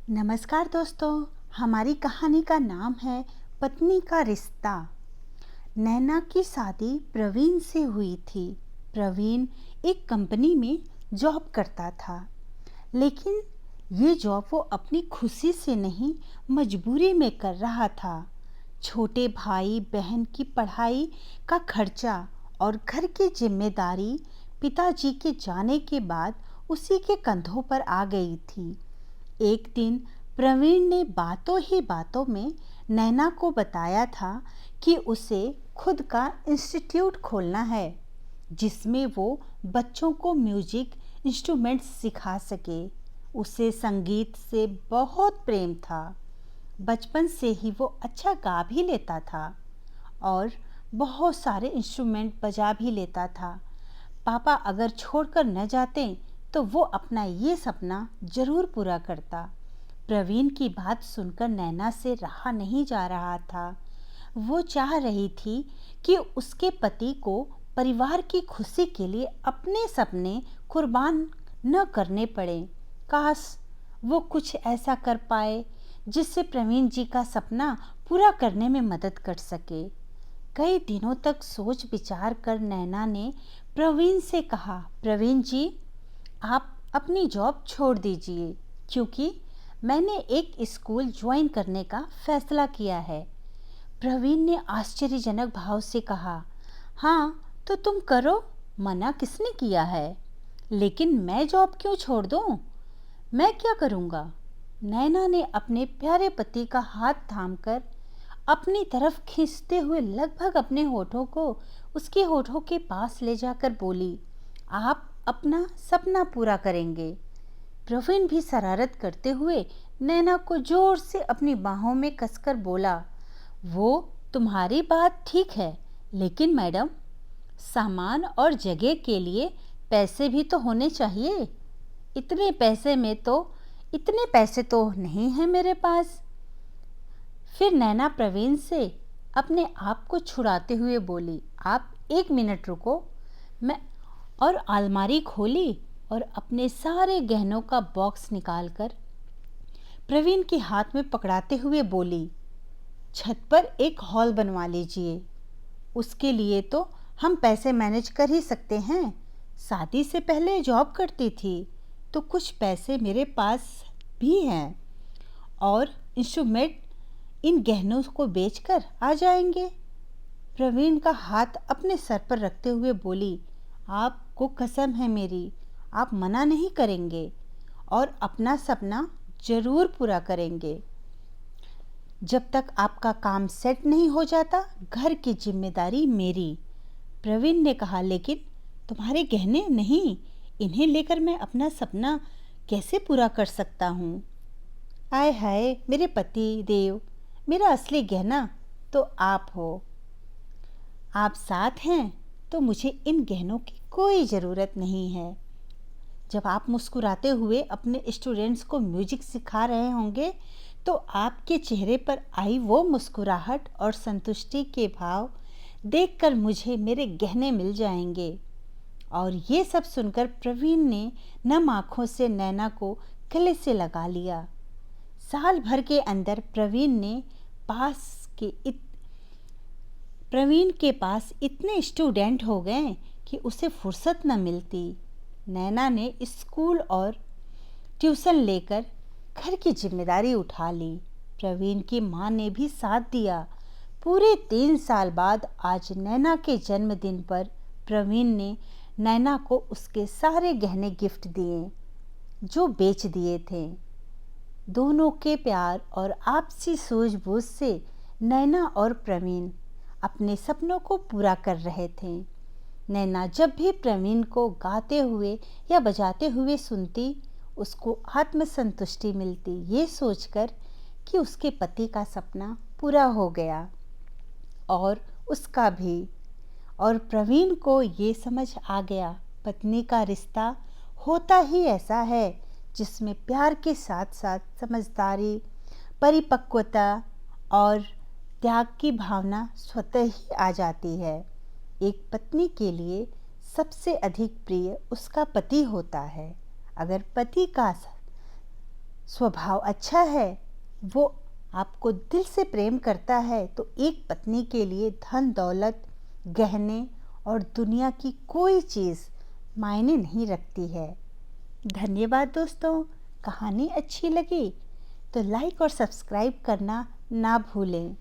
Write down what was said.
नमस्कार दोस्तों। हमारी कहानी का नाम है पत्नी का रिश्ता। नैना की शादी प्रवीण से हुई थी। प्रवीण एक कंपनी में जॉब करता था, लेकिन ये जॉब वो अपनी खुशी से नहीं, मजबूरी में कर रहा था। छोटे भाई बहन की पढ़ाई का खर्चा और घर की जिम्मेदारी पिताजी के जाने के बाद उसी के कंधों पर आ गई थी। एक दिन प्रवीण ने बातों ही बातों में नैना को बताया था कि उसे खुद का इंस्टीट्यूट खोलना है, जिसमें वो बच्चों को म्यूजिक इंस्ट्रूमेंट्स सिखा सके। उसे संगीत से बहुत प्रेम था। बचपन से ही वो अच्छा गा भी लेता था और बहुत सारे इंस्ट्रूमेंट बजा भी लेता था। पापा अगर छोड़कर न जाते तो वो अपना ये सपना जरूर पूरा करता। प्रवीण की बात सुनकर नैना से रहा नहीं जा रहा था। वो चाह रही थी कि उसके पति को परिवार की खुशी के लिए अपने सपने कुर्बान न करने पड़े। काश वो कुछ ऐसा कर पाए जिससे प्रवीण जी का सपना पूरा करने में मदद कर सके। कई दिनों तक सोच विचार कर नैना ने प्रवीण से कहा, प्रवीण जी, आप अपनी जॉब छोड़ दीजिए, क्योंकि मैंने एक स्कूल ज्वाइन करने का फैसला किया है। प्रवीण ने आश्चर्यजनक भाव से कहा, हाँ तो तुम करो, मना किसने किया है? लेकिन मैं जॉब क्यों छोड़ दूँ? मैं क्या करूँगा? नैना ने अपने प्यारे पति का हाथ थामकर अपनी तरफ खींचते हुए लगभग अपने होठों को उसके होठों के पास ले जाकर बोली, आप अपना सपना पूरा करेंगे। प्रवीण भी शरारत करते हुए नैना को जोर से अपनी बाहों में कसकर बोला, वो तुम्हारी बात ठीक है, लेकिन मैडम, सामान और जगह के लिए पैसे भी तो होने चाहिए। इतने पैसे तो नहीं है मेरे पास। फिर नैना प्रवीण से अपने आप को छुड़ाते हुए बोली, आप 1 मिनट रुको। मैं और अलमारी खोली और अपने सारे गहनों का बॉक्स निकालकर प्रवीण के हाथ में पकड़ाते हुए बोली, छत पर एक हॉल बनवा लीजिए। उसके लिए तो हम पैसे मैनेज कर ही सकते हैं। शादी से पहले जॉब करती थी तो कुछ पैसे मेरे पास भी हैं और इंस्ट्रूमेंट इन गहनों को बेचकर आ जाएंगे। प्रवीण का हाथ अपने सर पर रखते हुए बोली, आपको कसम है मेरी, आप मना नहीं करेंगे और अपना सपना जरूर पूरा करेंगे। जब तक आपका काम सेट नहीं हो जाता, घर की जिम्मेदारी मेरी। प्रवीण ने कहा, लेकिन तुम्हारे गहने नहीं, इन्हें लेकर मैं अपना सपना कैसे पूरा कर सकता हूँ? आय हाय मेरे पति देव, मेरा असली गहना तो आप हो। आप साथ हैं तो मुझे इन गहनों की कोई ज़रूरत नहीं है। जब आप मुस्कुराते हुए अपने स्टूडेंट्स को म्यूजिक सिखा रहे होंगे तो आपके चेहरे पर आई वो मुस्कुराहट और संतुष्टि के भाव देखकर मुझे मेरे गहने मिल जाएंगे। और ये सब सुनकर प्रवीण ने नम आँखों से नैना को गले से लगा लिया। साल भर के अंदर प्रवीण के पास इतने स्टूडेंट हो गए कि उसे फुर्सत न मिलती। नैना ने स्कूल और ट्यूशन लेकर घर की जिम्मेदारी उठा ली। प्रवीण की माँ ने भी साथ दिया। पूरे 3 साल बाद आज नैना के जन्मदिन पर प्रवीण ने नैना को उसके सारे गहने गिफ्ट दिए जो बेच दिए थे। दोनों के प्यार और आपसी सूझबूझ से नैना और प्रवीण अपने सपनों को पूरा कर रहे थे। नैना जब भी प्रवीण को गाते हुए या बजाते हुए सुनती, उसको आत्मसंतुष्टि मिलती, ये सोचकर कि उसके पति का सपना पूरा हो गया और उसका भी। और प्रवीण को ये समझ आ गया, पत्नी का रिश्ता होता ही ऐसा है जिसमें प्यार के साथ साथ समझदारी, परिपक्वता और त्याग की भावना स्वतः ही आ जाती है। एक पत्नी के लिए सबसे अधिक प्रिय उसका पति होता है। अगर पति का स्वभाव अच्छा है, वो आपको दिल से प्रेम करता है, तो एक पत्नी के लिए धन दौलत, गहने और दुनिया की कोई चीज़ मायने नहीं रखती है। धन्यवाद दोस्तों। कहानी अच्छी लगी तो लाइक और सब्सक्राइब करना ना भूलें।